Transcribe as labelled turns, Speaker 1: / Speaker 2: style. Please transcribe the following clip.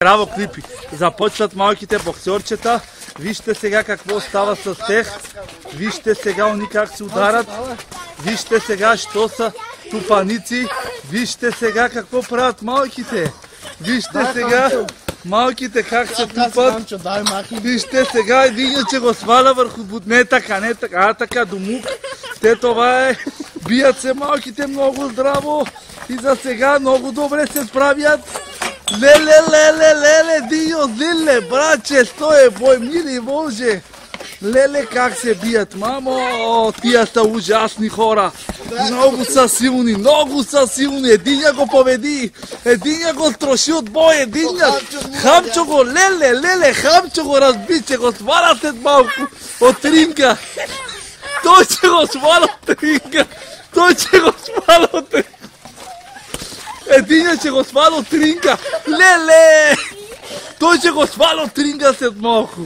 Speaker 1: Браво, клипи! Започват малките боксерчета. Вижте сега какво става с тях. Вижте сега они как се ударат. Вижте сега, що са тупаници. Вижте сега какво правят малките. Вижте сега малките как се тупат. Вижте сега един, че го сваля върху... Не така, така, до мук. Те това е. Бият се малките много здраво. И за сега много добре се справят. Леле, Дио, зиле, братче, стой, бой, мили Боже. Леле, как се бият, мамо, тия са ужасни хора. Много са силни, единия го победи, единия го строши от бой, единия. Хамчо го, леле, Хамчо го разби, че го сваля след малко от ринга. Той ще го сваля от ринга. Единия ще го сваля от ринга. Леле! Той ще го сваля от ринга след малко.